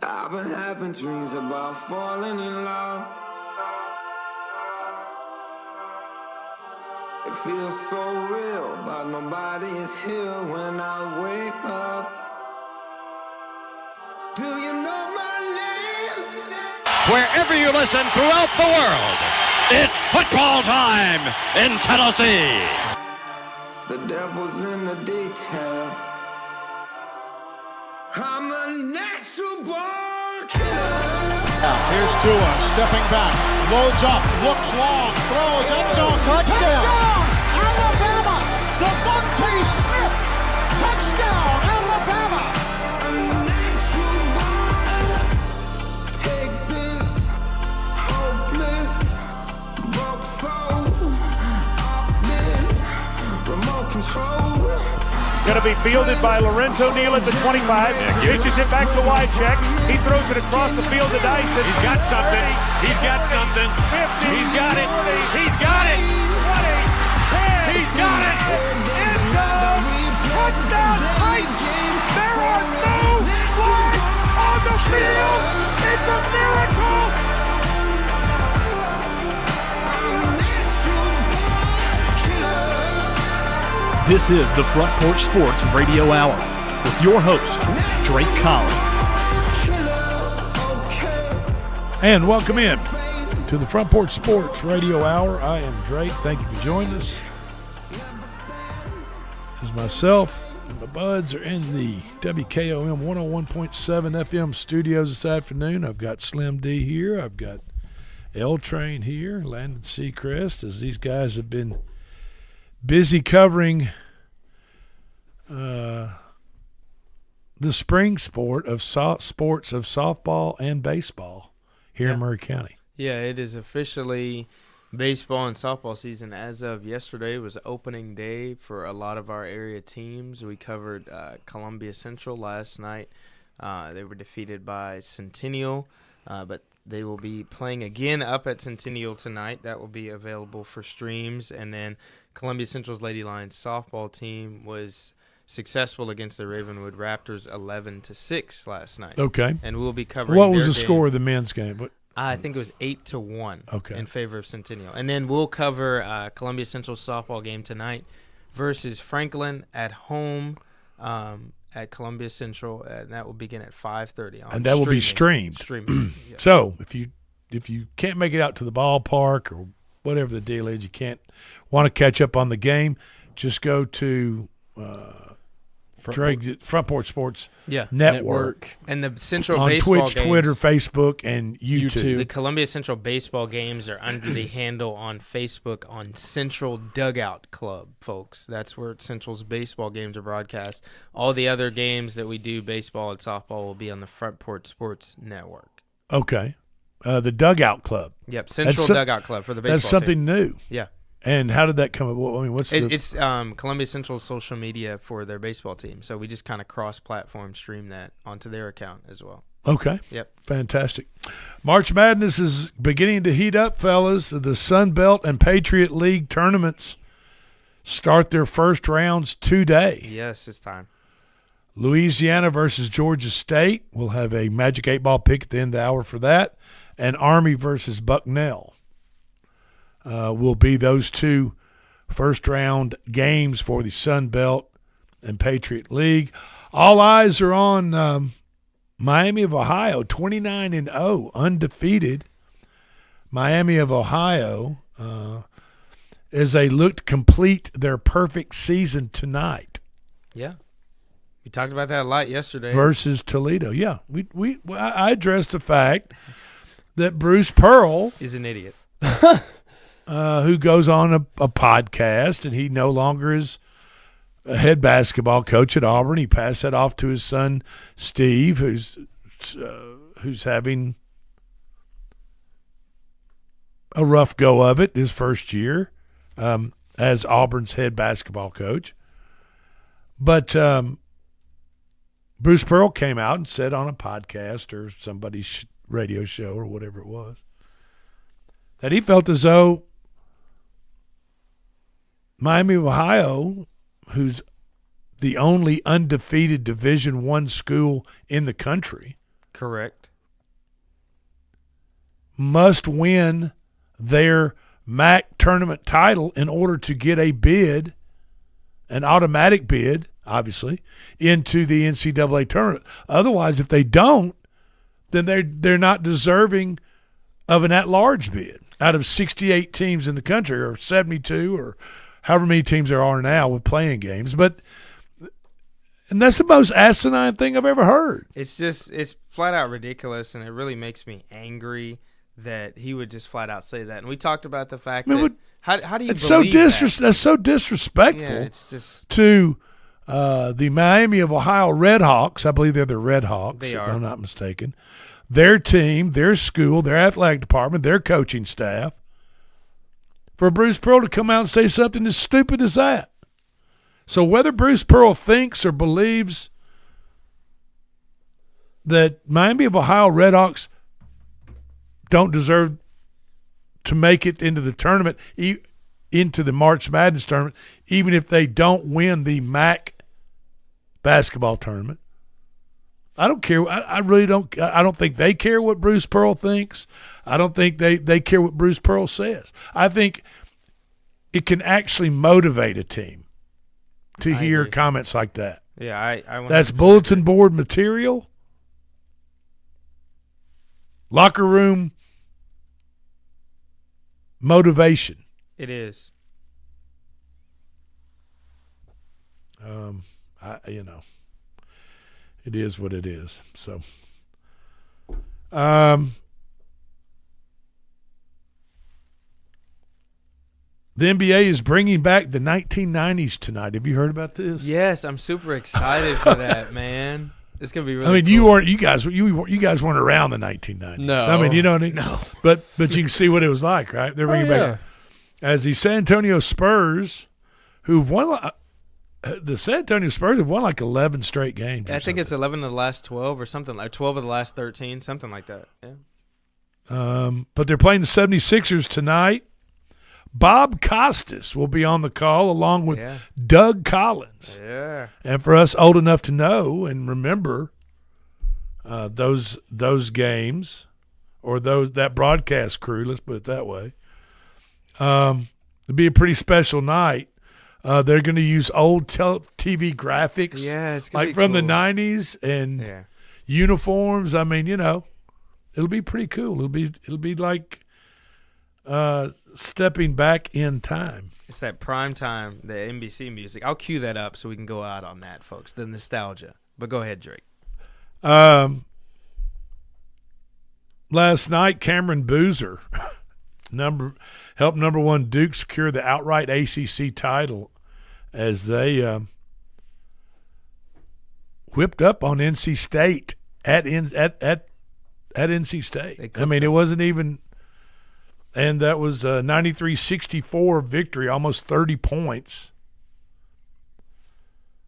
I've been having dreams about falling in love. It feels so real, but nobody is here when I wake up. Do you know my name? Wherever you listen throughout the world, it's football time in Tennessee. The devil's in the detail. I'm a natural born killer. Here's Tua stepping back, loads up, looks long, throws, end zone, touchdown! Alabama! Devontae Smith, touchdown, Alabama! A natural born. Take this hopeless broke soul off this remote control. Going to be fielded by Lorenzo Neal at the 25. Reaches it back to Wycheck. He throws it across the field to Dyson. He's got something. He's got something. 50. He's got it. He's got it. 20. 10. He's got it. End zone. Touchdown Titans. There are no flags on the field. It's a miracle. This is the Front Porch Sports Radio Hour with your host, Drake Collins. And welcome in to the Front Porch Sports Radio Hour. I am Drake. Thank you for joining us. As myself and my buds are in the WKOM 101.7 FM studios this afternoon. I've got Slim D here. I've got L Train here, Landon Seacrest, as these guys have been busy covering the spring sports of softball and baseball here in Maury County. Yeah, it is officially baseball and softball season. As of yesterday was opening day for a lot of our area teams. We covered Columbia Central last night. They were defeated by Centennial, but they will be playing again up at Centennial tonight. That will be available for streams. And then Columbia Central's Lady Lions softball team was successful against the Ravenwood Raptors 11-6 last night. Okay. And we'll be covering What was their the game. score of the men's game? I think it was 8-1 in favor of Centennial. And then we'll cover Columbia Central's softball game tonight versus Franklin at home at Columbia Central, and that will begin at 5:30. And that will be streamed. Yeah. So if you can't make it out to the ballpark or whatever the deal is, you can't want to catch up on the game, just go to Front Porch Sports Network. And the Central on baseball Twitch, games, Twitter, Facebook, and YouTube. The Columbia Central baseball games are under the handle on Facebook on Central Dugout Club, folks. That's where Central's baseball games are broadcast. All the other games that we do, baseball and softball, will be on the Front Porch Sports Network. Okay. The Dugout Club. Yep, Central Dugout Club for the baseball That's something team. new. Yeah. And how did that come up? I mean, It's Columbia Central's social media for their baseball team. So we just kind of cross-platform stream that onto their account as well. Okay. Yep. Fantastic. March Madness is beginning to heat up, fellas. The Sun Belt and Patriot League tournaments start their first rounds today. Yes, it's time. Louisiana versus Georgia State. We'll have a Magic 8-ball pick at the end of the hour for that. And Army versus Bucknell will be those two first-round games for the Sun Belt and Patriot League. All eyes are on Miami of Ohio, 29-0, undefeated. Miami of Ohio, as they look to complete their perfect season tonight. Yeah. We talked about that a lot yesterday. Versus Toledo. Yeah, I addressed the fact that Bruce Pearl is an idiot. Who goes on a podcast, and he no longer is a head basketball coach at Auburn. He passed that off to his son, Steve, who's having a rough go of it his first year as Auburn's head basketball coach. But Bruce Pearl came out and said on a podcast or somebody's radio show or whatever it was that he felt as though Miami of Ohio, who's the only undefeated Division I school in the country, Correct. must win their MAC tournament title in order to get a bid, an automatic bid, obviously, into the NCAA tournament. Otherwise, if they don't, then they're not deserving of an at-large bid out of 68 teams in the country, or 72, or however many teams there are now with playing games. And that's the most asinine thing I've ever heard. It's flat out ridiculous, and it really makes me angry that he would just flat out say that. And we talked about the fact that how do you believe that? That's so disrespectful. Yeah, it's just to the Miami of Ohio Redhawks. I believe they're the Redhawks, They if are. I'm not mistaken. Their team, their school, their athletic department, their coaching staff, for Bruce Pearl to come out and say something as stupid as that. So whether Bruce Pearl thinks or believes that Miami of Ohio Redhawks don't deserve to make it into the tournament, into the March Madness tournament, even if they don't win the MAC basketball tournament, I don't care. I really don't. I don't think they care what Bruce Pearl thinks. I don't think they care what Bruce Pearl says. I think it can actually motivate a team to hear agree. comments like that. yeah. I That's 100% bulletin agree. board material, locker room motivation. It is. It is what it is. So, the NBA is bringing back the 1990s tonight. Have you heard about this? Yes, I'm super excited for that, man. It's gonna be really. I mean, cool. you guys weren't around the 1990s. No. I mean, you know what I mean? No. But you can see what it was like, right? They're bringing back as the San Antonio Spurs, who've won. The San Antonio Spurs have won like 11 straight games. I think it's 11 of the last 12 or something, like 12 of the last 13, something like that. Yeah. But they're playing the 76ers tonight. Bob Costas will be on the call along with Yeah. Doug Collins. Yeah. And for us old enough to know and remember those games, or that broadcast crew, let's put it that way, it'll be a pretty special night. They're going to use old TV graphics, Yeah, it's gonna like be from the cool. 90s, and Yeah. uniforms. I mean, it'll be pretty cool. It'll be like stepping back in time. It's that prime time, the NBC music. I'll cue that up so we can go out on that, folks. The nostalgia. But go ahead, Drake. Last night, Cameron Boozer helped number one Duke secure the outright ACC title as they whipped up on NC State at NC State. I mean, it wasn't even, and that was a 93-64 victory, almost 30 points.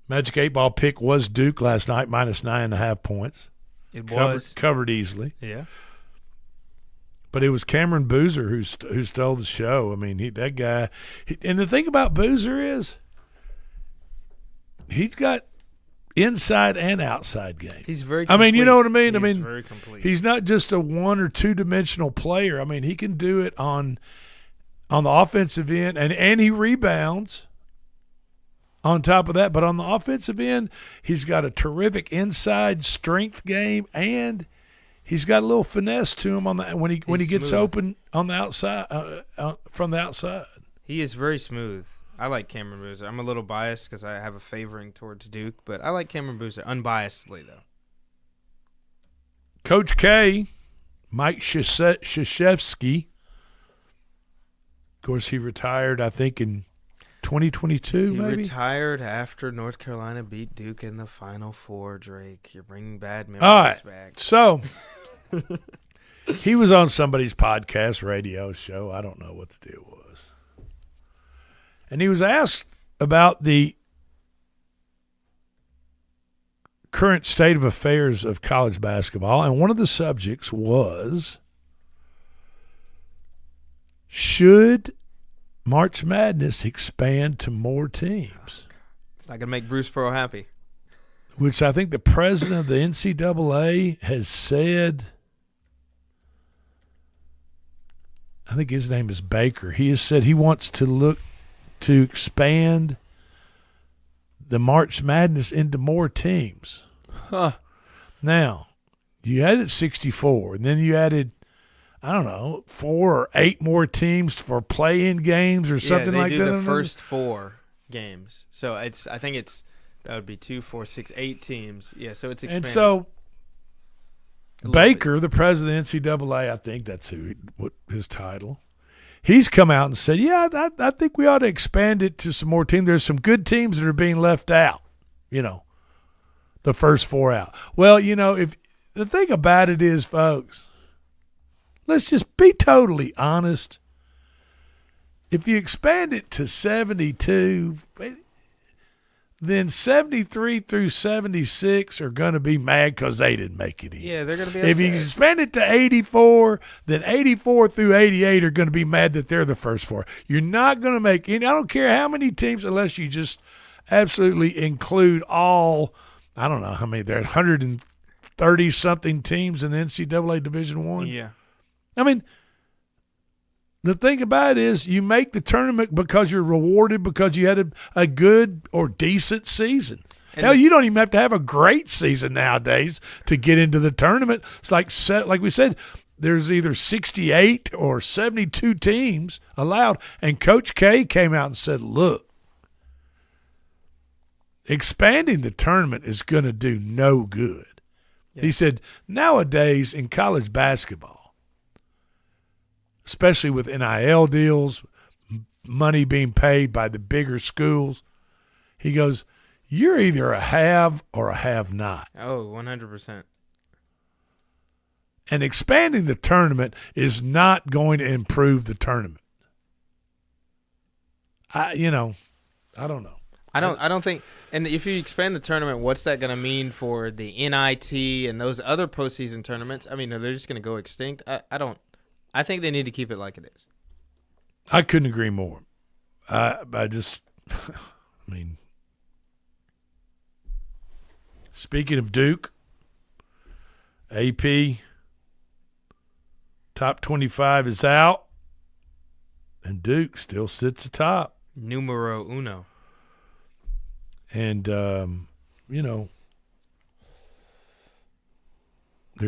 Magic 8-ball pick was Duke last night, minus 9.5 points. It was. Covered easily. Yeah. But it was Cameron Boozer who stole the show. I mean, that guy. And the thing about Boozer is he's got inside and outside game. He's very I mean, you complete. know what I mean? I He's mean, very complete. he's not just a one or two dimensional player. I mean, he can do it on the offensive end, and he rebounds on top of that. But on the offensive end, he's got a terrific inside strength game, and he's got a little finesse to him when he gets smooth. open on the outside from the outside. He is very smooth. I like Cameron Boozer. I'm a little biased because I have a favoring towards Duke, but I like Cameron Boozer unbiasedly, though. Coach K, Mike Krzyzewski, of course, he retired, I think, in 2022, He maybe? retired after North Carolina beat Duke in the Final Four, Drake. You're bringing bad memories All right. back. So he was on somebody's podcast, radio show. I don't know what the deal was. And he was asked about the current state of affairs of college basketball. And one of the subjects was, should March Madness expand to more teams? It's not going to make Bruce Pearl happy. which I think the president of the NCAA has said, I think his name is Baker. He has said he wants to look to expand the March Madness into more teams. Huh. Now, you added 64, and then you added, I don't know, 4 or 8 more teams for play-in games or something like that. They do the first 4 games. So I think that would be 2, 4, 6, 8 teams. Yeah, so it's expanded. And so Baker, the president of the NCAA, I think that's what his title, he's come out and said, yeah, I think we ought to expand it to some more teams. There's some good teams that are being left out, the first 4 out. Well, if the thing about it is, folks, let's just be totally honest. If you expand it to 72, then 73 through 76 are going to be mad because they didn't make it in. Yeah, they're going to be upset. If you expand it to 84, then 84 through 88 are going to be mad that they're the first 4. You're not going to make any. I don't care how many teams, unless you just absolutely include all, I don't know how many, there are 130-something teams in the NCAA Division I. Yeah. I mean, the thing about it is you make the tournament because you're rewarded because you had a good or decent season. Hell, you don't even have to have a great season nowadays to get into the tournament. It's like we said, there's either 68 or 72 teams allowed. And Coach K came out and said, look, expanding the tournament is going to do no good. Yeah. He said, nowadays in college basketball, especially with NIL deals, money being paid by the bigger schools, he goes, you're either a have or a have not. Oh, 100%. And expanding the tournament is not going to improve the tournament. I don't know. I don't think, and if you expand the tournament, what's that going to mean for the NIT and those other postseason tournaments? I mean, are they just going to go extinct? I think they need to keep it like it is. I couldn't agree more. Speaking of Duke, AP top 25 is out, and Duke still sits atop. Numero uno. And, they're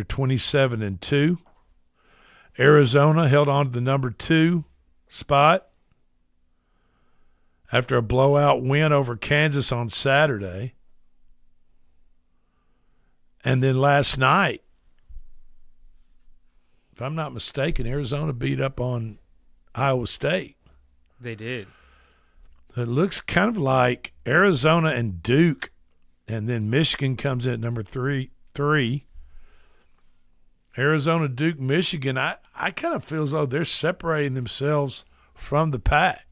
27-2. Arizona held on to the number 2 spot after a blowout win over Kansas on Saturday. And then last night, if I'm not mistaken, Arizona beat up on Iowa State. They did. It looks kind of like Arizona and Duke, and then Michigan comes in at number 3. Arizona, Duke, Michigan, I kind of feel as though they're separating themselves from the pack.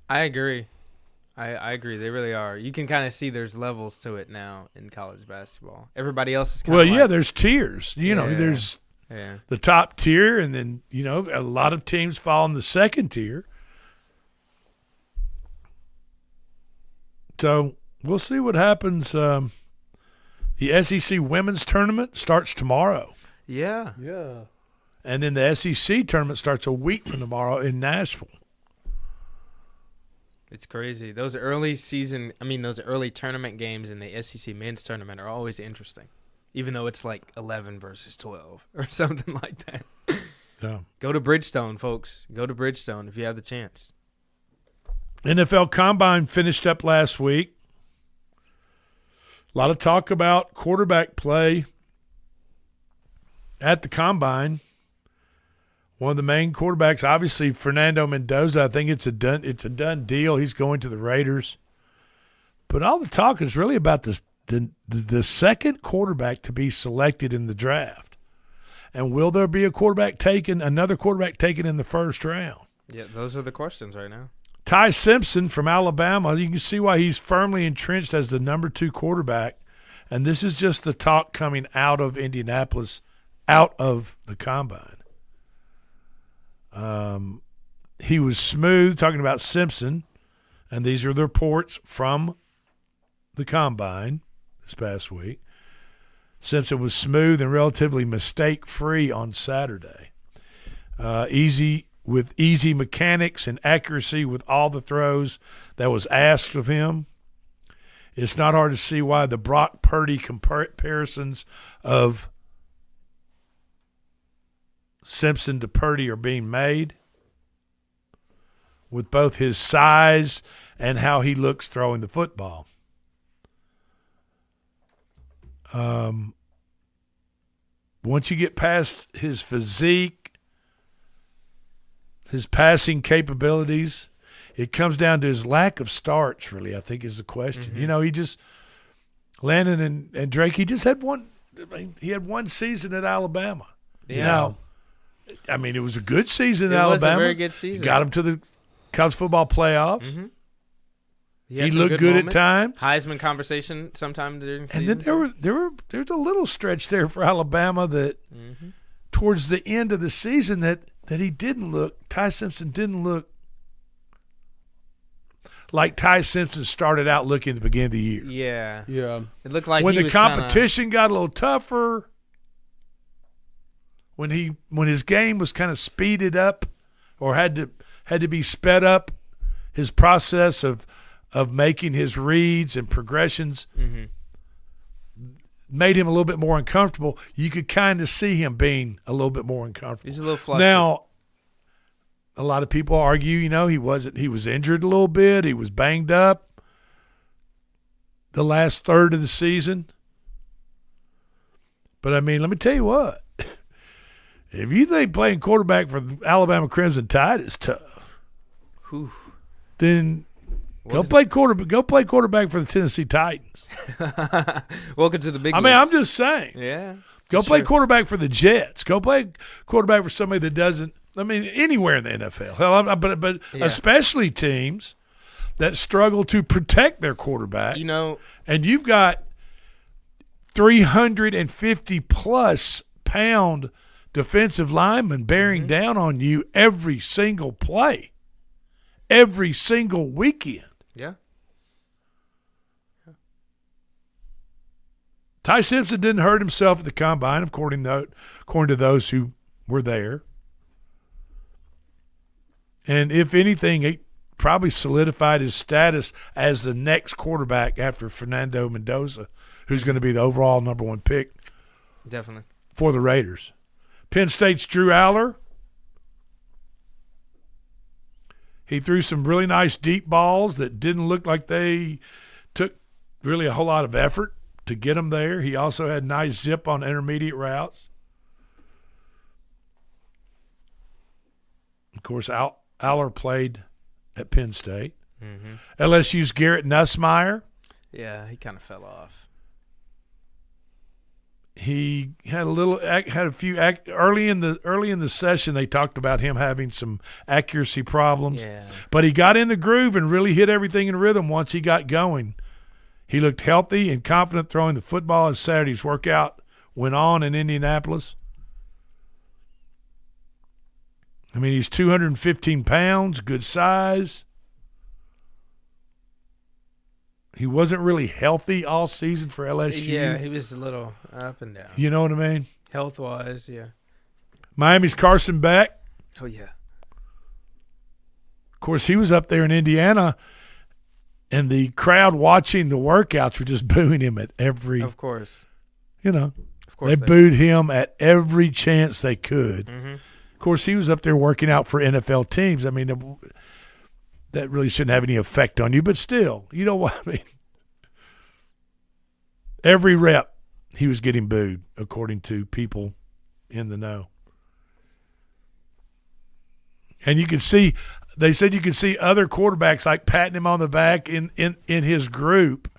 I agree. I agree. They really are. You can kind of see there's levels to it now in college basketball. Everybody else is kind of yeah, there's tiers. There's Yeah. The top tier, and then, a lot of teams fall in the second tier. So we'll see what happens. The SEC women's tournament starts tomorrow. Yeah. Yeah. And then the SEC tournament starts a week from tomorrow in Nashville. It's crazy. Those early tournament games in the SEC men's tournament are always interesting, even though it's like 11 versus 12 or something like that. Yeah. Go to Bridgestone, folks. Go to Bridgestone if you have the chance. NFL Combine finished up last week. A lot of talk about quarterback play at the Combine. One of the main quarterbacks, obviously Fernando Mendoza. I think it's a done deal. He's going to the Raiders. But all the talk is really about the second quarterback to be selected in the draft. And will there be another quarterback taken in the first round? Yeah, those are the questions right now. Ty Simpson from Alabama, you can see why he's firmly entrenched as the number 2 quarterback. And this is just the talk coming out of Indianapolis, out of the Combine. He was smooth talking about Simpson, and these are the reports from the Combine. this past week. Simpson was smooth and relatively mistake-free on Saturday. Easy mechanics and accuracy with all the throws that was asked of him. It's not hard to see why the Brock Purdy comparisons of Simpson to Purdy are being made, with both his size and how he looks throwing the football. Once you get past his physique, his passing capabilities, it comes down to his lack of starts, really, I think is the question. Mm-hmm. You know, he just – Landon and Drake, he just had one – he had one season at Alabama. Yeah. Now, I mean, it was a good season at It was Alabama. a very good season. Got him to the college football playoffs. Mm-hmm. He looked good at times. Heisman conversation sometime during the season. And then there's a little stretch there for Alabama that towards the end of the season that he didn't look – Ty Simpson didn't look like Ty Simpson started out looking at the beginning of the year. Yeah. Yeah. It looked like when he the was competition got a little tougher, when his game was kind of speeded up or had to be sped up, his process of making his reads and progressions made him a little bit more uncomfortable. You could kind of see him being a little bit more uncomfortable. He's a little flustered. Now, a lot of people argue, you know, he was injured a little bit. He was banged up the last third of the season. But, I mean, let me tell you what. If you think playing quarterback for the Alabama Crimson Tide is tough, then go play quarterback for the Tennessee Titans. Welcome to the big I mean, I'm just saying. Yeah. Go play quarterback for the Jets. Go play quarterback for somebody that doesn't. I mean, anywhere in the NFL. Hell, but especially teams that struggle to protect their quarterback. You know, and you've got 350-plus pound defensive linemen bearing down on you every single play, every single weekend. Yeah. Ty Simpson didn't hurt himself at the combine, according to those who were there. And if anything, it probably solidified his status as the next quarterback after Fernando Mendoza, who's going to be the overall number one pick definitely for the Raiders. Penn State's Drew Aller. He threw some really nice deep balls that didn't look like they took really a whole lot of effort to get them there. He also had nice zip on intermediate routes. Of course, Aller played at Penn State. LSU's Garrett Nussmeier. Yeah, he kind of fell off. He had a few early in the session. They talked about him having some accuracy problems, but he got in the groove and really hit everything in rhythm once he got going. He looked healthy and confident throwing the football as Saturday's workout went on in Indianapolis. I mean, he's 215 pounds, good size. He wasn't really healthy all season for LSU. Yeah, he was a little up and down. You know what I mean? Health-wise, yeah. Miami's Carson Beck. Oh, yeah. Of course, he was up there in Indiana, and the crowd watching the workouts were just booing him at every – Of course. You know, Of course they booed him at every chance they could. Mm-hmm. Of course, he was up there working out for NFL teams. I mean, that really shouldn't have any effect on you, but still, you know what I mean? Every rep, he was getting booed, according to people in the know. And you could see, they said you could see other quarterbacks like patting him on the back in his group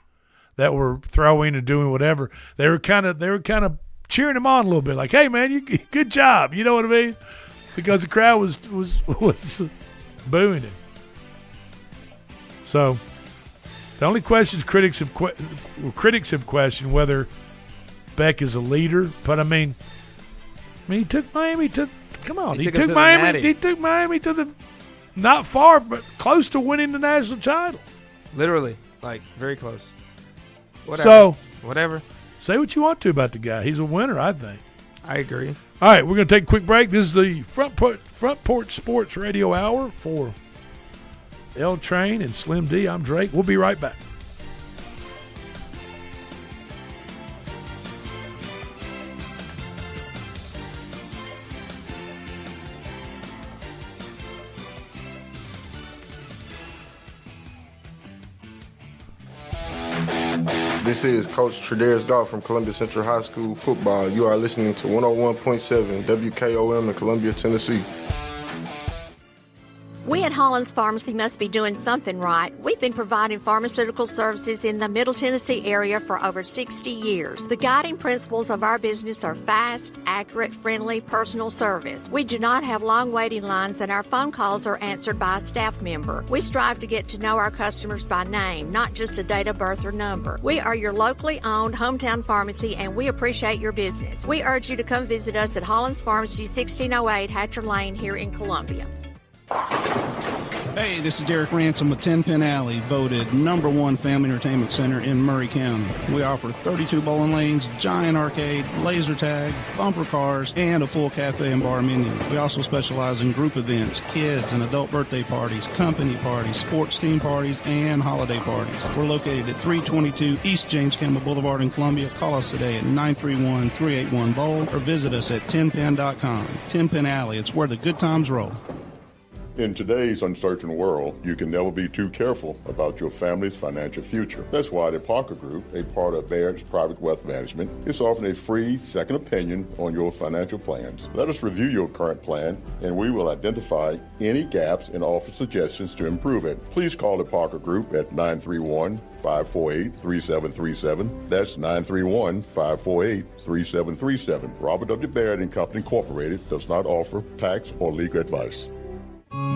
that were throwing and doing whatever. They were kind of cheering him on a little bit, like, "Hey man, good job." You know what I mean? Because the crowd was booing him. So the only questions critics have questioned whether Beck is a leader, but I mean he took Miami to He took Miami to the not far, but close to winning the national title. Literally, like very close. What So whatever. Say what you want to about the guy. He's a winner, I think. I agree. All right, we're going to take a quick break. This is the Front Porch Sports Radio Hour for L Train and Slim D. I'm Drake. We'll be right back. This is Coach Tredaris Goff from Columbia Central High School football. You are listening to 101.7 WKOM in Columbia, Tennessee. We at Hollins Pharmacy must be doing something right. We've been providing pharmaceutical services in the Middle Tennessee area for over 60 years. The guiding principles of our business are fast, accurate, friendly, personal service. We do not have long waiting lines, and our phone calls are answered by a staff member. We strive to get to know our customers by name, not just a date of birth or number. We are your locally owned hometown pharmacy, and we appreciate your business. We urge you to come visit us at Hollins Pharmacy, 1608 Hatcher Lane here in Columbia. Hey, this is Derek Ransom with 10 Pin Alley, voted #1 family entertainment center in Murray County. We offer 32 bowling lanes, giant arcade, laser tag, bumper cars, and a full cafe and bar menu. We also specialize in group events, kids and adult birthday parties, company parties, sports team parties, and holiday parties. We're located at 322 East James Campbell Boulevard in Columbia. Call us today at 931-381-BOWL or visit us at 10pin.com. 10 Pin Alley, it's where the good times roll. In today's uncertain world, you can never be too careful about your family's financial future. That's why the Parker Group, a part of Baird's Private Wealth Management, is offering a free second opinion on your financial plans. Let us review your current plan, and we will identify any gaps and offer suggestions to improve it. Please call the Parker Group at 931-548-3737. That's 931-548-3737. Robert W. Baird and Company Incorporated does not offer tax or legal advice.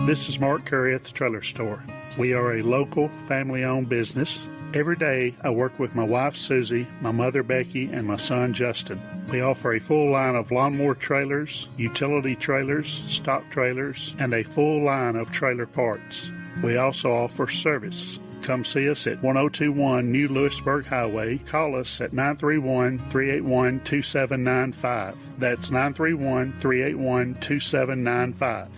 This is Mark Curry at the Trailer Store. We are a local, family-owned business. Every day, I work with my wife, Susie, my mother, Becky, and my son, Justin. We offer a full line of lawnmower trailers, utility trailers, stock trailers, and a full line of trailer parts. We also offer service. Come see us at 1021 New Lewisburg Highway. Call us at 931-381-2795. That's 931-381-2795.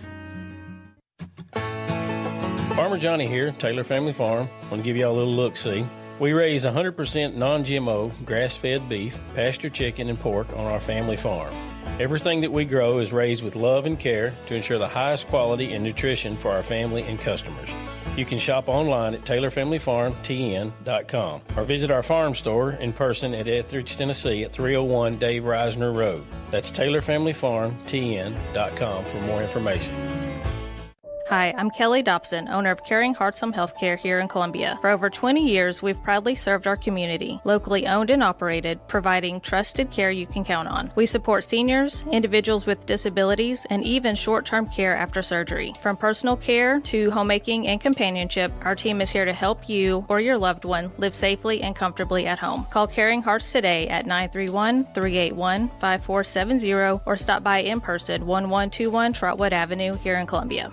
Farmer Johnny here, Taylor Family Farm. I want to give y'all a little look-see. We raise 100% non-GMO, grass-fed beef, pasture chicken, and pork on our family farm. Everything that we grow is raised with love and care to ensure the highest quality and nutrition for our family and customers. You can shop online at TaylorFamilyFarmTN.com or visit our farm store in person at Etheridge, Tennessee at 301 Dave Reisner Road. That's TaylorFamilyFarmTN.com for more information. Hi, I'm Kelly Dobson, owner of Caring Hearts Home Healthcare here in Columbia. For over 20 years, we've proudly served our community, locally owned and operated, providing trusted care you can count on. We support seniors, individuals with disabilities, and even short-term care after surgery. From personal care to homemaking and companionship, our team is here to help you or your loved one live safely and comfortably at home. Call Caring Hearts today at 931-381-5470 or stop by in person, 1121 Trotwood Avenue here in Columbia.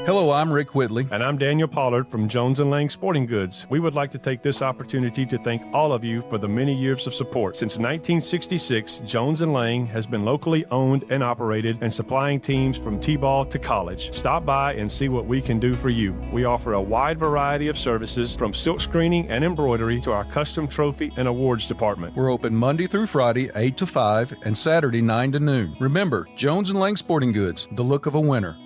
Hello, I'm Rick Whitley. And I'm Daniel Pollard from Jones & Lang Sporting Goods. We would like to take this opportunity to thank all of you for the many years of support. Since 1966, Jones & Lang has been locally owned and operated and supplying teams from T-ball to college. Stop by and see what we can do for you. We offer a wide variety of services from silk screening and embroidery to our custom trophy and awards department. We're open Monday through Friday, 8 to 5, and Saturday, 9 to noon. Remember, Jones & Lang Sporting Goods, the look of a winner.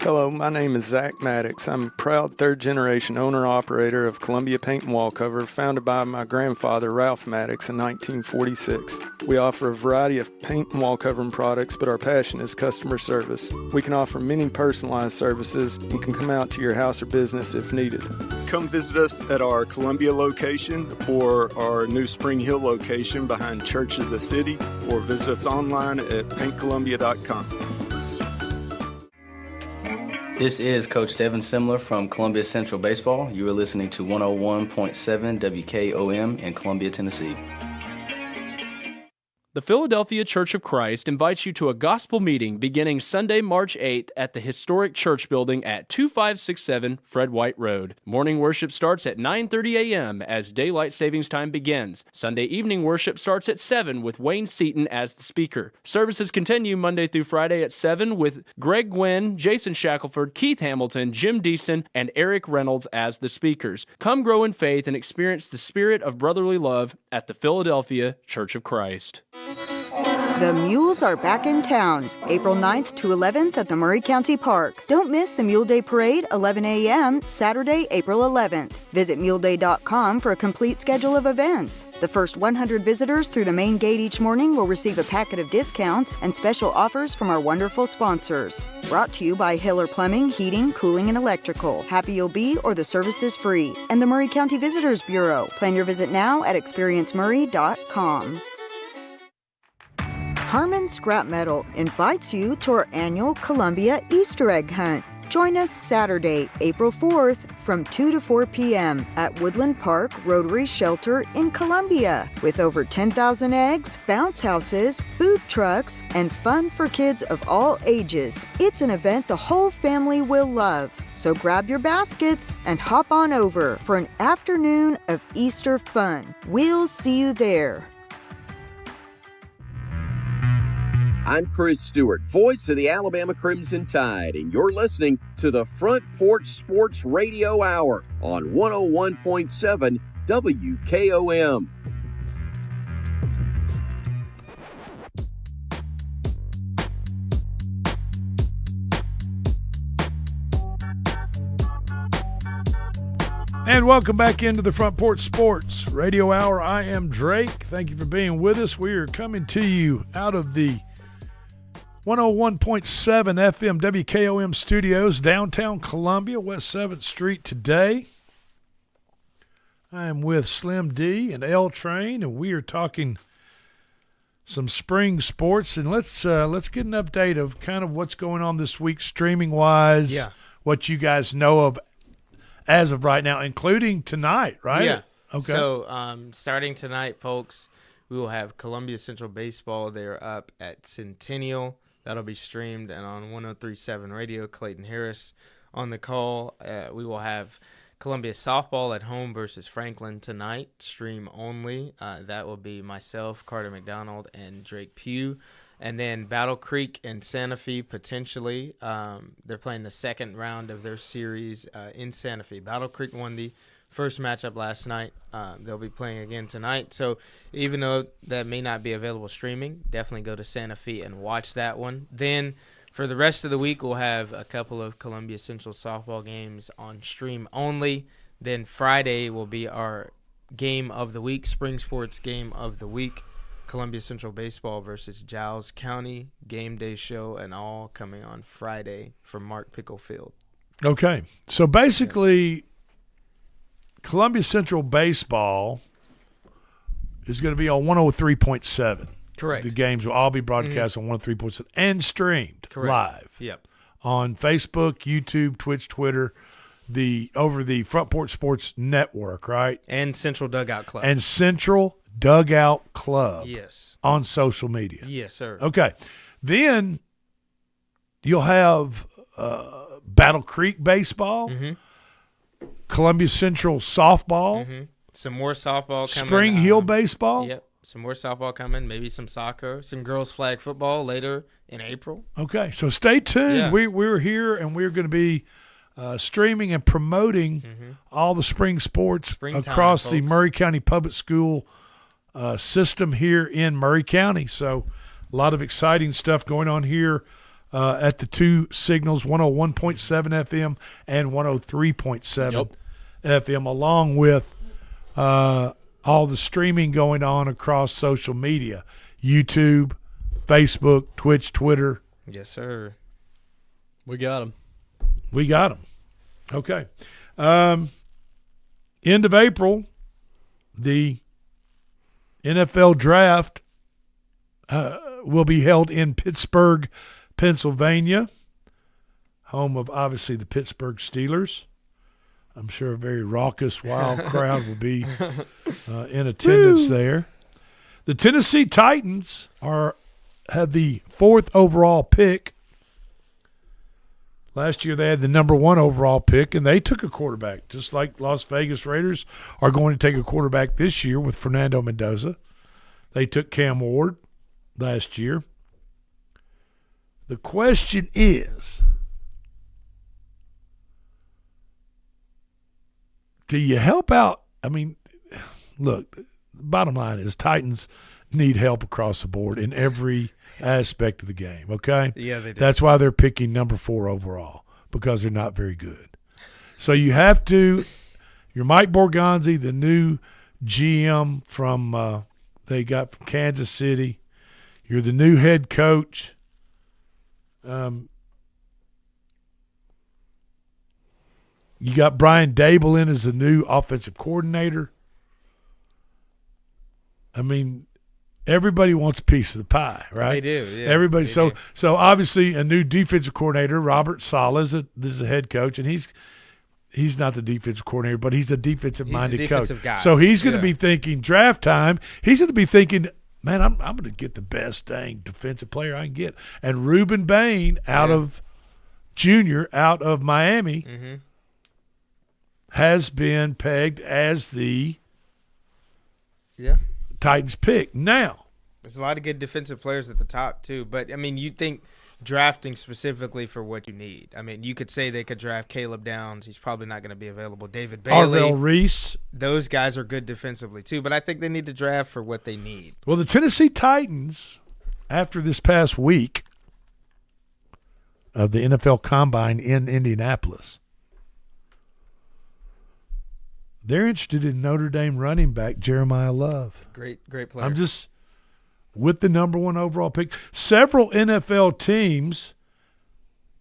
Hello, my name is Zach Maddox. I'm a proud third-generation owner-operator of Columbia Paint and Wallcover, founded by my grandfather, Ralph Maddox, in 1946. We offer a variety of paint and wallcovering products, but our passion is customer service. We can offer many personalized services and can come out to your house or business if needed. Come visit us at our Columbia location or our new Spring Hill location behind Church of the City, or visit us online at paintcolumbia.com. This is Coach Devin Simler from Columbia Central Baseball. You are listening to 101.7 WKOM in Columbia, Tennessee. The The Philadelphia Church of Christ invites you to a gospel meeting beginning Sunday, March 8th at the historic church building at 2567 Fred White Road. Morning worship starts at 9:30 a.m. as daylight savings time begins. Sunday evening worship starts at 7 with Wayne Seaton as the speaker. Services continue Monday through Friday at 7 with Greg Gwynn, Jason Shackelford, Keith Hamilton, Jim Deason, and Eric Reynolds as the speakers. Come grow in faith and experience the spirit of brotherly love at the Philadelphia Church of Christ. The Mules are back in town, April 9th to 11th at the Murray County Park. Don't miss the Mule Day Parade, 11 a.m., Saturday, April 11th. Visit muleday.com for a complete schedule of events. The first 100 visitors through the main gate each morning will receive a packet of discounts and special offers from our wonderful sponsors. Brought to you by Hiller Plumbing, Heating, Cooling, and Electrical. Happy you'll be or the service is free. And the Murray County Visitors Bureau. Plan your visit now at experiencemurray.com. Harmon Scrap Metal invites you to our annual Columbia Easter egg hunt. Join us Saturday, April 4th from 2 to 4 p.m. at Woodland Park Rotary Shelter in Columbia. With over 10,000 eggs, bounce houses, food trucks, and fun for kids of all ages. It's an event the whole family will love. So grab your baskets and hop on over for an afternoon of Easter fun. We'll see you there. I'm Chris Stewart, voice of the Alabama Crimson Tide, and you're listening to the Front Porch Sports Radio Hour on 101.7 WKOM. And welcome back into the Front Porch Sports Radio Hour. I am Drake. Thank you for being with us. We are coming to you out of the 101.7 FM WKOM studios, downtown Columbia, West 7th Street today. I am with Slim D and L Train, and we are talking some spring sports. And let's get an update of kind of what's going on this week streaming-wise, what you guys know of as of right now, including tonight, right? Yeah. Okay. So starting tonight, folks, we will have Columbia Central Baseball. They're up at Centennial. That'll be streamed and on 103.7 Radio. Clayton Harris on the call. We will have Columbia Softball at home versus Franklin tonight, stream only. That will be myself, Carter McDonald, and Drake Pugh. And then Battle Creek and Santa Fe potentially. They're playing the second round of their series in Santa Fe. Battle Creek won the first matchup last night. They'll be playing again tonight. So even though that may not be available streaming, definitely go to Santa Fe and watch that one. Then for the rest of the week, we'll have a couple of Columbia Central softball games on stream only. Then Friday will be our game of the week, spring sports game of the week. Columbia Central Baseball versus Giles County, game day show, and all coming on Friday from Mark Pickle Field. Okay. So basically, Columbia Central Baseball is going to be on 103.7. Correct. The games will all be broadcast on 103.7 and streamed live. Yep. On Facebook, YouTube, Twitch, Twitter, over the Front Porch Sports Network, right? And Central Dugout Club. And Central Dugout Club. Yes. On social media. Yes, sir. Okay. Then you'll have Battle Creek Baseball, Columbia Central Softball, some more softball coming. Spring Hill Baseball. Yep. Some more softball coming, maybe some soccer, some girls flag football later in April. Okay, so stay tuned. Yeah. We're here, and we're going to be streaming and promoting all the spring sports across the Murray County Public School system here in Murray County. So a lot of exciting stuff going on here at the two signals, 101.7 FM and 103.7 FM, along with all the streaming going on across social media, YouTube, Facebook, Twitch, Twitter. Yes, sir. We got them. We got them. Okay. End of April, the NFL draft will be held in Pittsburgh, Pennsylvania, home of obviously the Pittsburgh Steelers. I'm sure a very raucous, wild crowd will be in attendance there. The Tennessee Titans have the 4th overall pick. Last year they had the number 1 overall pick, and they took a quarterback, just like Las Vegas Raiders are going to take a quarterback this year with Fernando Mendoza. They took Cam Ward last year. The question is, do you help out? I mean, look, bottom line is Titans need help across the board in every aspect of the game, okay? Yeah, they do. That's why they're picking number 4 overall, because they're not very good. So you have to – you're Mike Borgonzi, the new GM from they got from Kansas City. You're the new head coach. You got Brian Dable in as the new offensive coordinator. I mean, everybody wants a piece of the pie, right? They do, yeah. Everybody. They So do. Obviously a new defensive coordinator, Robert Saleh, is the head coach, and he's not the defensive coordinator, but he's a defensive-minded defensive coach. guy. So he's going to Yeah. be thinking draft time. He's going to be thinking, man, I'm going to get the best dang defensive player I can get. And Reuben Bain out of Miami has been pegged as the Titans pick. Now, there's a lot of good defensive players at the top too, but I mean, you think drafting specifically for what you need. I mean, you could say they could draft Caleb Downs. He's probably not going to be available. David Bailey. Arvell Reese. Those guys are good defensively too, but I think they need to draft for what they need. Well, the Tennessee Titans, after this past week of the NFL Combine in Indianapolis, they're interested in Notre Dame running back Jeremiah Love. Great player. I'm just with the number 1 overall pick. Several NFL teams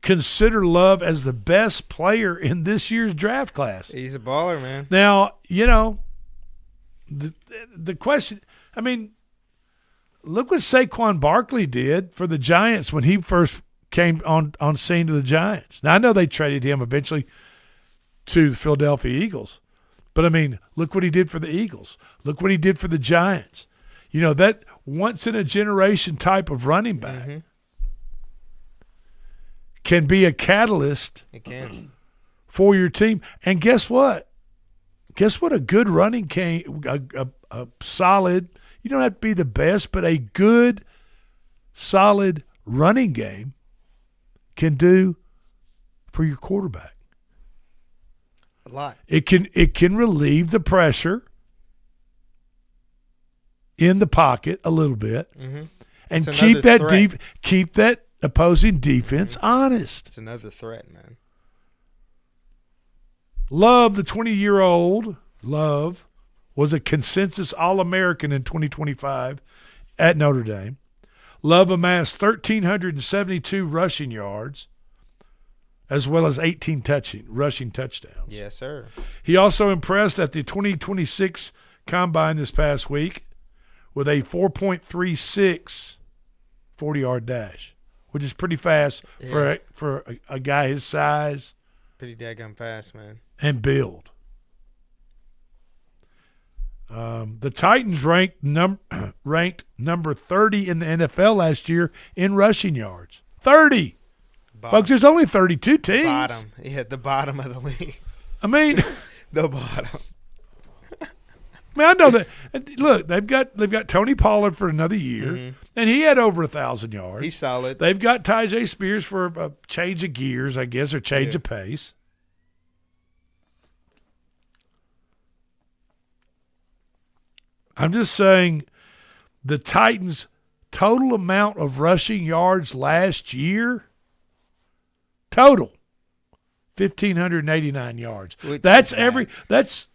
consider Love as the best player in this year's draft class. He's a baller, man. Now, you know, the question, I mean, look what Saquon Barkley did for the Giants when he first came on scene to the Giants. Now, I know they traded him eventually to the Philadelphia Eagles. But, I mean, look what he did for the Eagles. Look what he did for the Giants. You know, that once-in-a-generation type of running back can be a catalyst for your team. And guess what? Guess what a good running game, a solid, you don't have to be the best, but a good, solid running game can do for your quarterback. A lot. It can relieve the pressure in the pocket a little bit, and keep that opposing defense honest. It's another threat, man. Love, the 20-year-old Love, was a consensus All-American in 2025 at Notre Dame. Love amassed 1,372 rushing yards, as well as 18 rushing touchdowns. Yes, sir. He also impressed at the 2026 Combine this past week with a 4.36 40-yard dash, which is pretty fast for a guy his size. Pretty daggone fast, man. And build. The Titans ranked number 30 in the NFL last year in rushing yards. 30. Bottom. Folks, there's only 32 teams. Bottom. Yeah, the bottom of the league. I mean, the bottom. I mean, I know that. Look, they've got Tony Pollard for another year, and he had over 1,000 yards. He's solid. They've got Tyjae Spears for a change of gears, I guess, or change of pace. I'm just saying the Titans' total amount of rushing yards last year, total, 1,589 yards. That's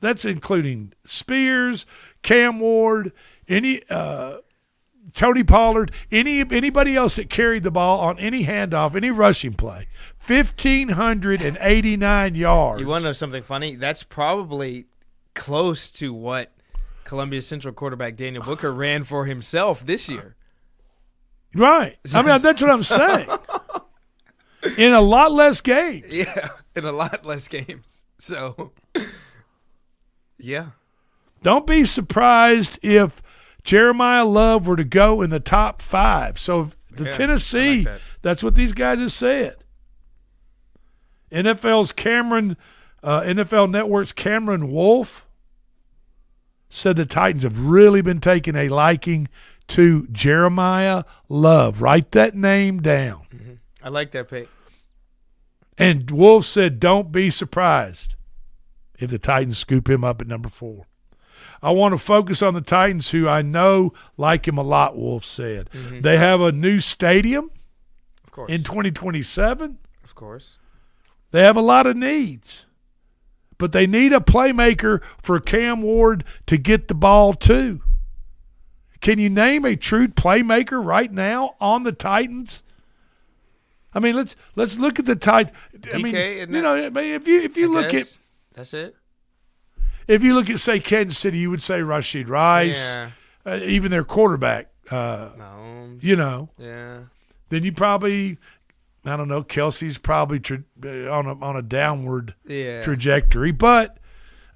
that's including Spears, Cam Ward, Tony Pollard, anybody else that carried the ball on any handoff, any rushing play. 1,589 yards. You want to know something funny? That's probably close to what Columbia Central quarterback Daniel Booker ran for himself this year. Right. I mean, that's what I'm saying. In a lot less games. Yeah, in a lot less games. So, yeah. Don't be surprised if Jeremiah Love were to go in the top 5. So the Tennessee, that's what these guys have said. NFL Network's Cameron Wolf said the Titans have really been taking a liking to Jeremiah Love. Write that name down. Mm-hmm. I like that pick. And Wolf said, don't be surprised if the Titans scoop him up at number 4. I want to focus on the Titans, who I know like him a lot, Wolf said. Mm-hmm. They have a new stadium in 2027. Of course. They have a lot of needs. But they need a playmaker for Cam Ward to get the ball to. Can you name a true playmaker right now on the Titans? I mean, let's look at the Titans. I mean, if you look at that's it. If you look at, say, Kansas City, you would say Rashid Rice, even their quarterback. No. Yeah. Then you probably, I don't know, Kelsey's probably on a downward trajectory. But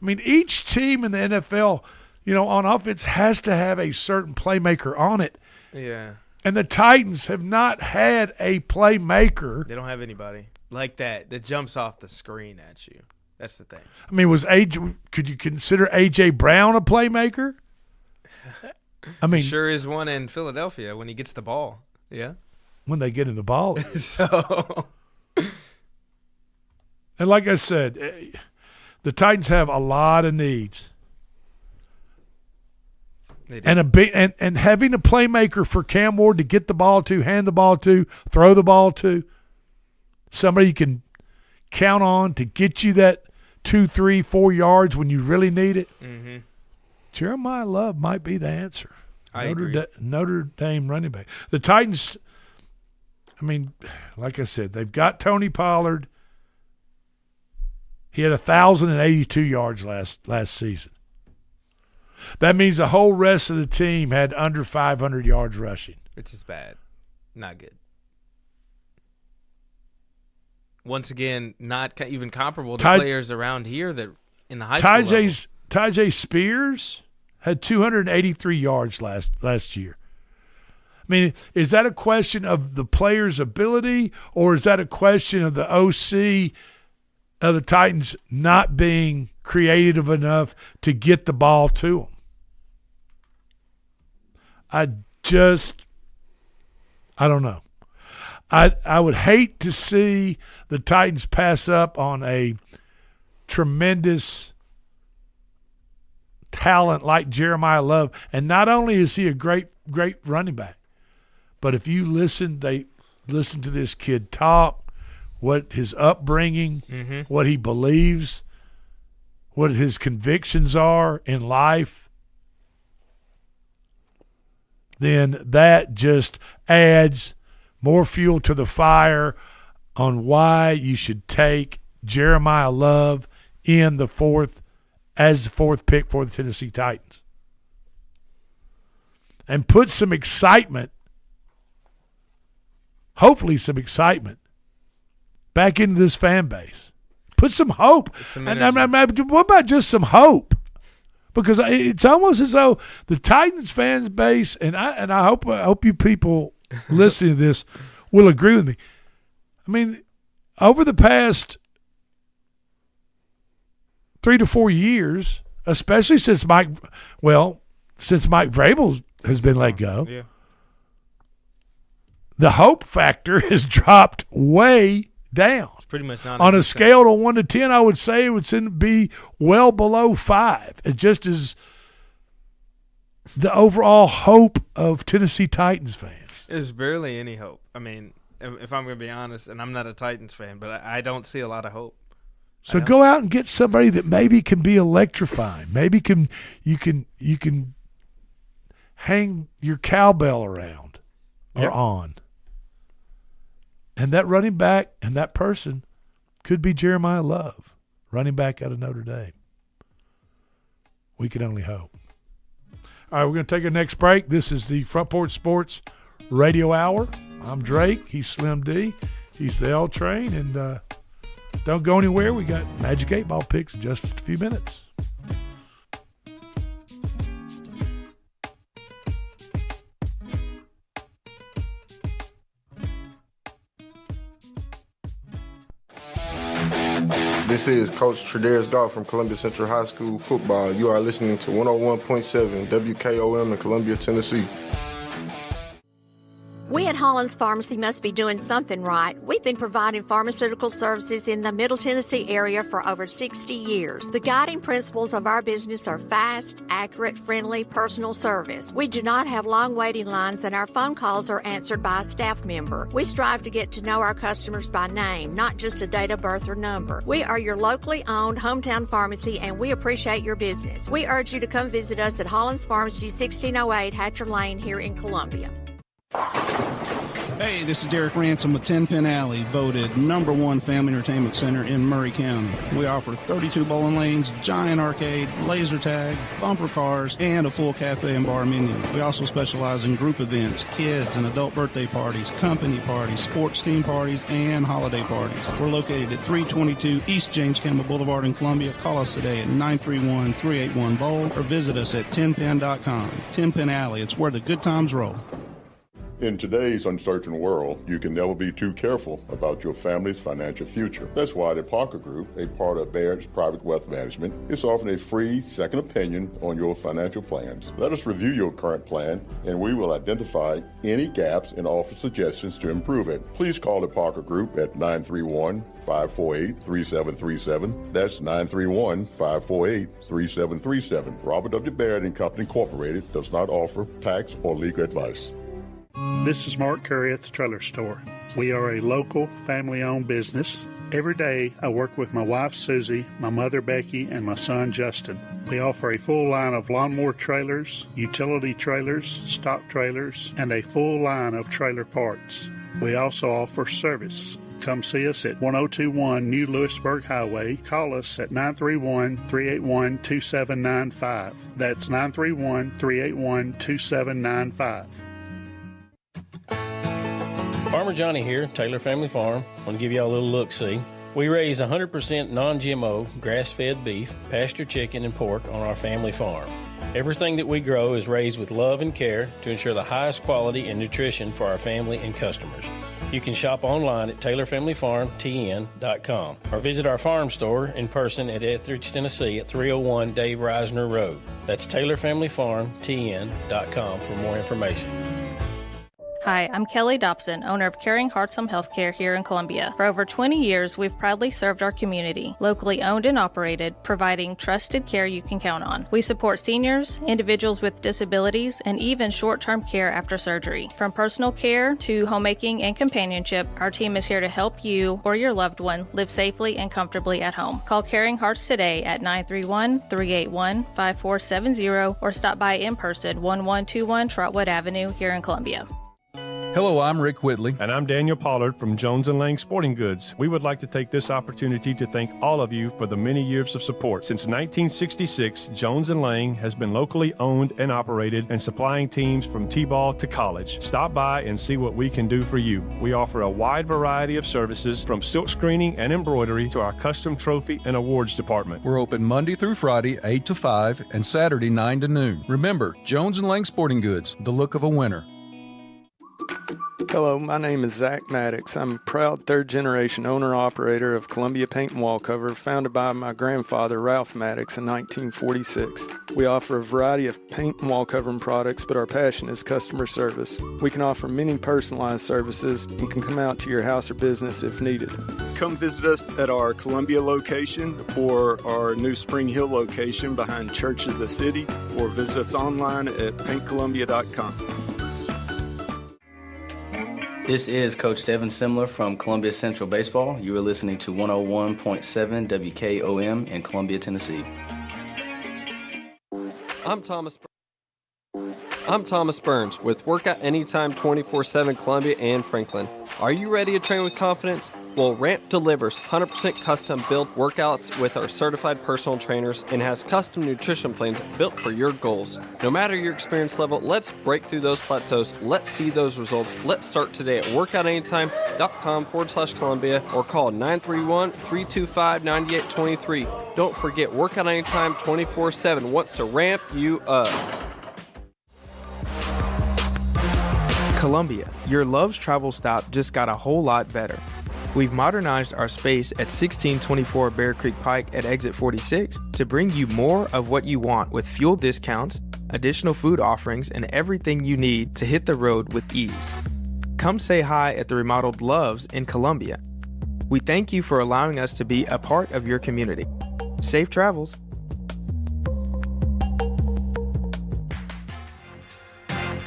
I mean, each team in the NFL, on offense has to have a certain playmaker on it. Yeah. And the Titans have not had a playmaker. They don't have anybody like that jumps off the screen at you. That's the thing. I mean, could you consider A.J. Brown a playmaker? I mean, sure is one in Philadelphia when he gets the ball. Yeah. When they get him the ball. So. And like I said, the Titans have a lot of needs. They do. And having a playmaker for Cam Ward to get the ball to, hand the ball to, throw the ball to, somebody you can count on to get you that 2, 3, 4 yards when you really need it. Mm-hmm. Jeremiah Love might be the answer. I agree. Notre Dame running back. The Titans, I mean, like I said, they've got Tony Pollard. He had 1,082 yards last season. That means the whole rest of the team had under 500 yards rushing. Which is bad. Not good. Once again, not even comparable to players around here that in the high school level. Tyjae Spears had 283 yards last year. I mean, is that a question of the player's ability, or is that a question of the OC of the Titans not being creative enough to get the ball to them? I don't know. I would hate to see the Titans pass up on a tremendous talent like Jeremiah Love. And not only is he a great running back, but if you listen to this kid talk, what his upbringing, what he believes, what his convictions are in life, then that just adds more fuel to the fire on why you should take Jeremiah Love in the fourth pick for the Tennessee Titans. And put some excitement, hopefully some excitement, back into this fan base. Put some hope. What about just some hope? Because it's almost as though the Titans fan base, and I hope you people listening to this will agree with me. I mean, over the past 3 to 4 years, especially since Mike Vrabel has been let go, the hope factor has dropped way down. It's pretty much on a scale of 1 to 10, I would say it would be well below 5. It just is the overall hope of Tennessee Titans fans. There's barely any hope. I mean, if I'm going to be honest, and I'm not a Titans fan, but I don't see a lot of hope. So go out and get somebody that maybe can be electrifying. Maybe you can hang your cowbell around or on. And that running back and that person could be Jeremiah Love, running back out of Notre Dame. We can only hope. All right, we're going to take our next break. This is the Front Porch Sports Radio Hour. I'm Drake. He's Slim D. He's the L Train. And don't go anywhere. We got Magic 8 Ball picks in just a few minutes. This is Coach Tredaris Goff from Columbia Central High School football. You are listening to 101.7 WKOM in Columbia, Tennessee. We at Holland's Pharmacy must be doing something right. We've been providing pharmaceutical services in the Middle Tennessee area for over 60 years. The guiding principles of our business are fast, accurate, friendly, personal service. We do not have long waiting lines, and our phone calls are answered by a staff member. We strive to get to know our customers by name, not just a date of birth or number. We are your locally owned hometown pharmacy, and we appreciate your business. We urge you to come visit us at Holland's Pharmacy, 1608 Hatcher Lane here in Columbia. Hey, this is Derek Ransom with 10 Pin Alley, voted #1 family entertainment center in Murray County. We offer 32 bowling lanes, giant arcade, laser tag, bumper cars, and a full cafe and bar menu. We also specialize in group events, kids and adult birthday parties, company parties, sports team parties, and holiday parties. We're located at 322 East James Campbell Boulevard in Columbia. Call us today at 931-381-BOWL or visit us at 10pin.com. 10 Pin Alley, it's where the good times roll. In today's uncertain world, you can never be too careful about your family's financial future. That's why the Parker Group, a part of Baird's Private Wealth Management, is offering a free second opinion on your financial plans. Let us review your current plan, and we will identify any gaps and offer suggestions to improve it. Please call the Parker Group at 931-548-3737. That's 931-548-3737. Robert W. Baird and Company Incorporated does not offer tax or legal advice. This is Mark Curry at the Trailer Store. We are a local, family-owned business. Every day, I work with my wife, Susie, my mother, Becky, and my son, Justin. We offer a full line of lawnmower trailers, utility trailers, stock trailers, and a full line of trailer parts. We also offer service. Come see us at 1021 New Lewisburg Highway. Call us at 931-381-2795. That's 931-381-2795. Farmer Johnny here, Taylor Family Farm. I want to give y'all a little look-see. We raise 100% non-GMO, grass-fed beef, pasture chicken, and pork on our family farm. Everything that we grow is raised with love and care to ensure the highest quality and nutrition for our family and customers. You can shop online at TaylorFamilyFarmTN.com or visit our farm store in person at Etheridge, Tennessee at 301 Dave Reisner Road. That's TaylorFamilyFarmTN.com for more information. Hi, I'm Kelly Dobson, owner of Caring Hearts Home Healthcare here in Columbia. For over 20 years, we've proudly served our community, locally owned and operated, providing trusted care you can count on. We support seniors, individuals with disabilities, and even short-term care after surgery. From personal care to homemaking and companionship, our team is here to help you or your loved one live safely and comfortably at home. Call Caring Hearts today at 931-381-5470 or stop by in person, 1121 Trotwood Avenue here in Columbia. Hello, I'm Rick Whitley. And I'm Daniel Pollard from Jones & Lang Sporting Goods. We would like to take this opportunity to thank all of you for the many years of support. Since 1966, Jones & Lang has been locally owned and operated and supplying teams from T-ball to college. Stop by and see what we can do for you. We offer a wide variety of services from silk screening and embroidery to our custom trophy and awards department. We're open Monday through Friday, 8 to 5, and Saturday, 9 to noon. Remember, Jones & Lang Sporting Goods, the look of a winner. Hello, my name is Zach Maddox. I'm a proud third-generation owner-operator of Columbia Paint and Wallcover, founded by my grandfather, Ralph Maddox, in 1946. We offer a variety of paint and wallcovering products, but our passion is customer service. We can offer many personalized services and can come out to your house or business if needed. Come visit us at our Columbia location or our new Spring Hill location behind Church of the City, or visit us online at paintcolumbia.com. This is Coach Devin Simler from Columbia Central Baseball. You are listening to 101.7 WKOM in Columbia, Tennessee. I'm Thomas Burns with Workout Anytime 24/7 Columbia and Franklin. Are you ready to train with confidence? Well, Ramp delivers 100% custom-built workouts with our certified personal trainers and has custom nutrition plans built for your goals. No matter your experience level, let's break through those plateaus. Let's see those results. Let's start today at workoutanytime.com/Columbia or call 931-325-9823. Don't forget, Workout Anytime 24/7 wants to ramp you up. Columbia, your Love's travel stop just got a whole lot better. We've modernized our space at 1624 Bear Creek Pike at exit 46 to bring you more of what you want with fuel discounts, additional food offerings, and everything you need to hit the road with ease. Come say hi at the remodeled Loves in Columbia. We thank you for allowing us to be a part of your community. Safe travels.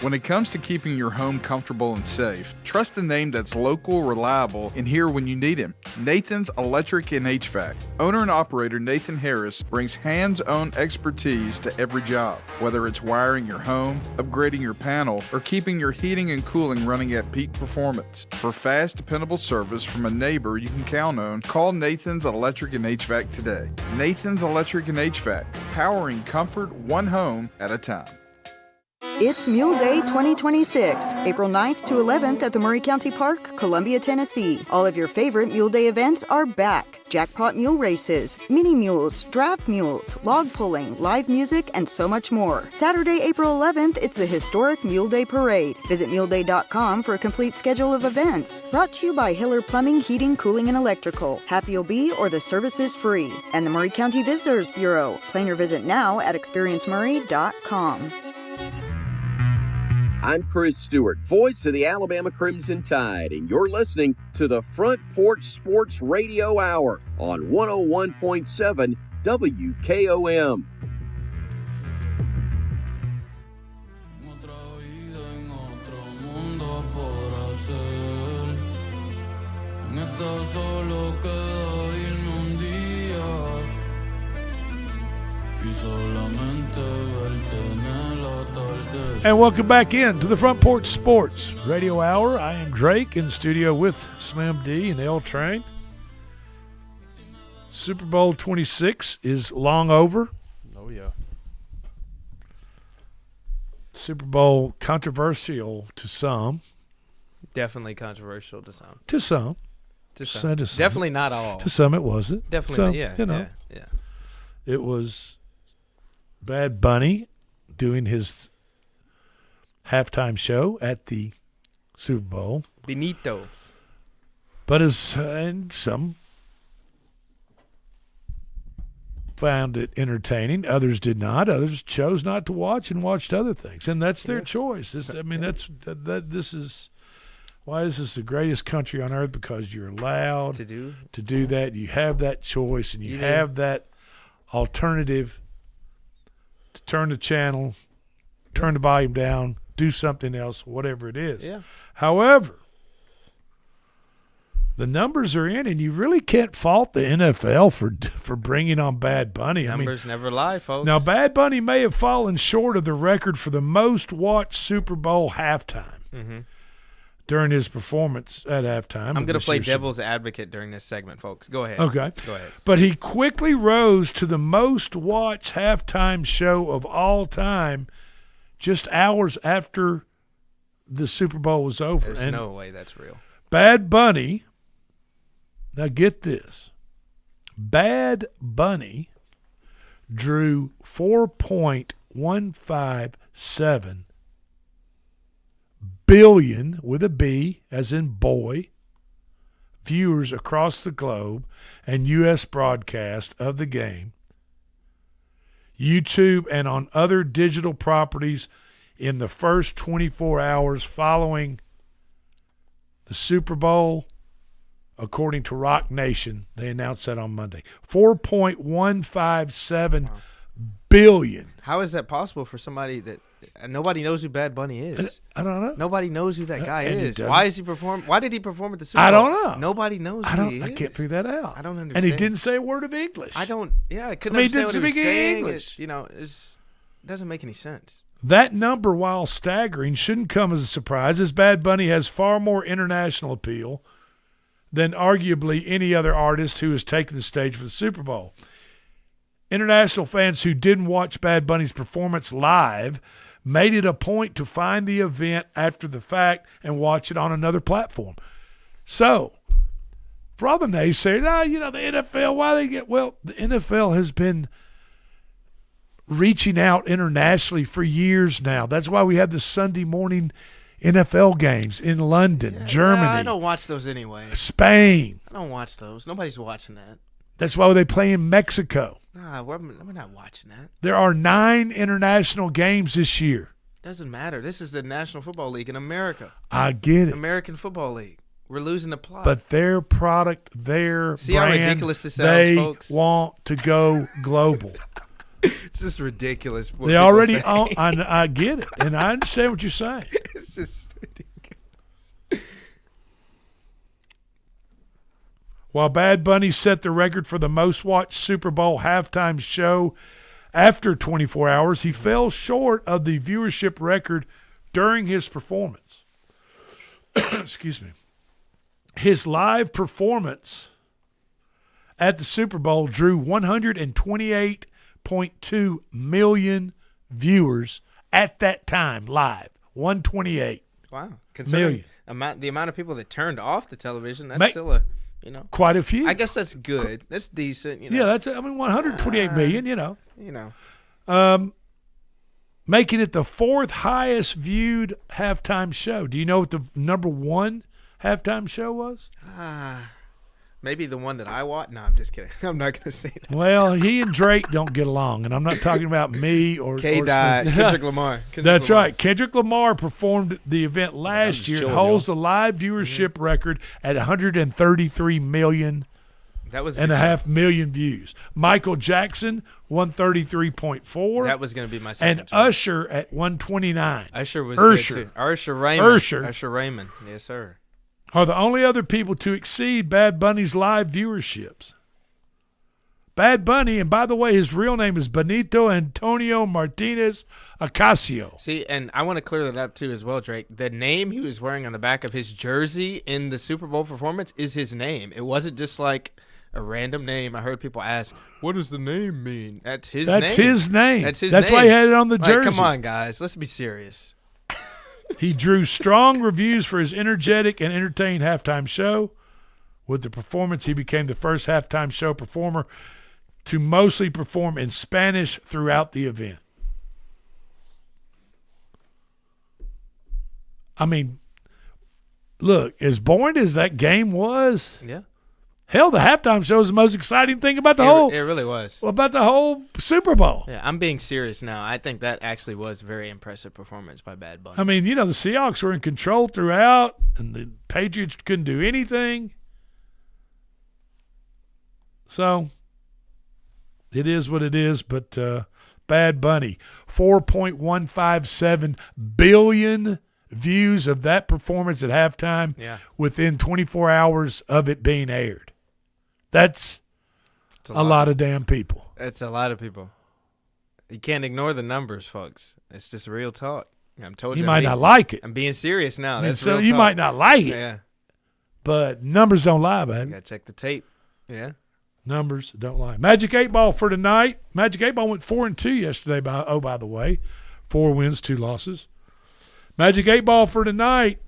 When it comes to keeping your home comfortable and safe, trust the name that's local, reliable, and here when you need him. Nathan's Electric and HVAC. Owner and operator Nathan Harris brings hands-on expertise to every job. Whether it's wiring your home, upgrading your panel, or keeping your heating and cooling running at peak performance. For fast, dependable service from a neighbor you can count on, call Nathan's Electric and HVAC today. Nathan's Electric and HVAC, powering comfort one home at a time. It's Mule Day 2026, April 9th to 11th at the Murray County Park, Columbia, Tennessee. All of your favorite Mule Day events are back. Jackpot mule races, mini mules, draft mules, log pulling, live music, and so much more. Saturday, April 11th, it's the historic Mule Day Parade. Visit muleday.com for a complete schedule of events. Brought to you by Hiller Plumbing, Heating, Cooling, and Electrical. Happy you'll be or the service is free. And the Murray County Visitors Bureau. Plan your visit now at experiencemurray.com. I'm Chris Stewart, voice of the Alabama Crimson Tide, and you're listening to the Front Porch Sports Radio Hour on 101.7 WKOM. And welcome back in to the Front Porch Sports Radio Hour. I am Drake in the studio with Slim D and L Train. Super Bowl 26 is long over. Oh, yeah. Super Bowl controversial to some. Definitely controversial to some. To some. To some. Definitely not all. To some it wasn't. Definitely some, not, yeah. You know, yeah. It was Bad Bunny doing his halftime show at the Super Bowl. Benito. But and some found it entertaining. Others did not. Others chose not to watch and watched other things. And that's their choice. This is why this is the greatest country on earth, because you're allowed to do that. You have that choice, and you have that alternative to turn the channel, turn the volume down, do something else, whatever it is. Yeah. However, the numbers are in, and you really can't fault the NFL for bringing on Bad Bunny. Numbers never lie, folks. Now, Bad Bunny may have fallen short of the record for the most watched Super Bowl halftime during his performance at halftime. I'm going to play devil's advocate during this segment, folks. Go ahead. Okay. Go ahead. But he quickly rose to the most watched halftime show of all time just hours after the Super Bowl was over. There's no way that's real. Bad Bunny, now get this, Bad Bunny drew 4.157 billion, with a B, as in boy, viewers across the globe and U.S. broadcast of the game, YouTube, and on other digital properties in the first 24 hours following the Super Bowl, according to Rock Nation. They announced that on Monday. 4.157 billion. How is that possible for somebody that nobody knows who Bad Bunny is? I don't know. Nobody knows who that guy And he is. doesn't. Why is he perform? Why did he perform at the Super Bowl? I don't know. Nobody knows who he is. I can't figure that out. I don't understand. And he didn't say a word of English. I couldn't understand he didn't what he was speak saying. English. It doesn't make any sense. That number, while staggering, shouldn't come as a surprise, as Bad Bunny has far more international appeal than arguably any other artist who has taken the stage for the Super Bowl. International fans who didn't watch Bad Bunny's performance live made it a point to find the event after the fact and watch it on another platform. So, for all the naysayers, the NFL, why they get – well, the NFL has been reaching out internationally for years now. That's why we have the Sunday morning NFL games in London, Germany. I don't watch those anyway. Spain. I don't watch those. Nobody's watching that. That's why they play in Mexico. Nah, we're not watching that. There are 9 international games this year. Doesn't matter. This is the National Football League in America. I get it. American Football League. We're losing the plot. But their product, their See brand, how ridiculous this sounds, they folks? want to go global. It's just ridiculous. They already own. I get it, and I understand what you're saying. It's just ridiculous. While Bad Bunny set the record for the most watched Super Bowl halftime show after 24 hours, he fell short of the viewership record during his performance. Excuse me. His live performance at the Super Bowl drew 128.2 million viewers at that time live. 128 Wow. Considering million. the amount of people that turned off the television, that's still a, quite a few. I guess that's good. That's decent. Yeah, that's 128 million, making it the 4th highest viewed halftime show. Do you know what the number 1 halftime show was? Maybe the one that I watched. No, I'm just kidding. I'm not going to say that. Well, he and Drake don't get along, and I'm not talking about me or Kendrick Lamar. That's right. Kendrick Lamar performed the event last year and holds the live viewership record at 133 million. That was and a half million views. Michael Jackson, 133.4. That was going to be my second. And Usher at 129. Usher was good too. Usher Raymond. Yes, sir. Are the only other people to exceed Bad Bunny's live viewerships. Bad Bunny, and by the way, his real name is Benito Antonio Martinez Acacio. See, and I want to clear that up too as well, Drake. The name he was wearing on the back of his jersey in the Super Bowl performance is his name. It wasn't just like a random name. I heard people ask, what does the name mean? That's his name. That's his name. That's his That's name. why he had it on the jersey. Come on, guys. Let's be serious. He drew strong reviews for his energetic and entertaining halftime show. With the performance, he became the first halftime show performer to mostly perform in Spanish throughout the event. I mean, look, as boring as that game was, yeah. Hell, the halftime show is the most exciting thing about the It really was. About the whole Super Bowl. Yeah, I'm being serious now. I think that actually was a very impressive performance by Bad Bunny. I mean, the Seahawks were in control throughout, and the Patriots couldn't do anything. So, it is what it is, but Bad Bunny, 4.157 billion views of that performance at halftime within 24 hours of it being aired. That's a lot of damn people. It's a lot of people. You can't ignore the numbers, folks. It's just real talk. I'm told you. You might not like it. I'm being serious now. I mean, That's so real you talk. might not like it. Yeah. But numbers don't lie, baby. You got to check the tape. Yeah. Numbers don't lie. Magic 8 Ball for tonight. Magic 8 Ball went 4-2 yesterday. By the way, 4 wins, 2 losses. Magic 8 Ball for tonight.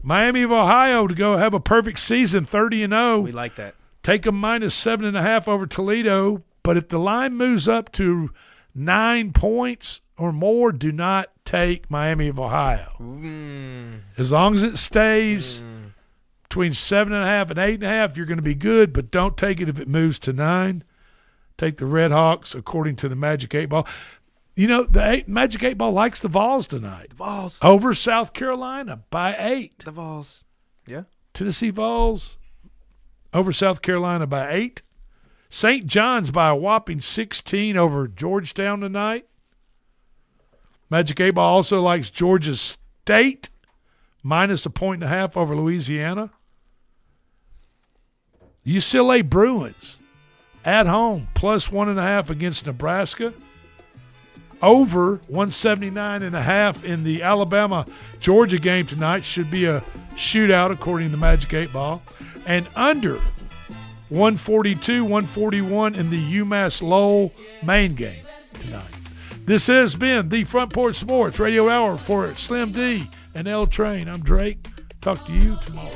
Miami of Ohio to go have a perfect season, 30-0. We like that. Take them -7.5 over Toledo. But if the line moves up to 9 points or more, do not take Miami of Ohio. As long as it stays between 7.5 and 8.5, you're going to be good, but don't take it if it moves to 9. Take the Red Hawks according to the Magic 8 Ball. The Magic 8 Ball likes the Vols tonight. The Vols. Over South Carolina by 8. The Vols. Yeah. Tennessee Vols over South Carolina by 8. St. John's by a whopping 16 over Georgetown tonight. Magic 8 Ball also likes Georgia State -1.5 over Louisiana. UCLA Bruins at home +1.5 against Nebraska. Over 179.5 in the Alabama-Georgia game tonight. Should be a shootout according to the Magic 8 Ball. And under 142, 141 in the UMass Lowell main game tonight. This has been the Front Porch Sports Radio Hour for Slim D and L Train. I'm Drake. Talk to you tomorrow.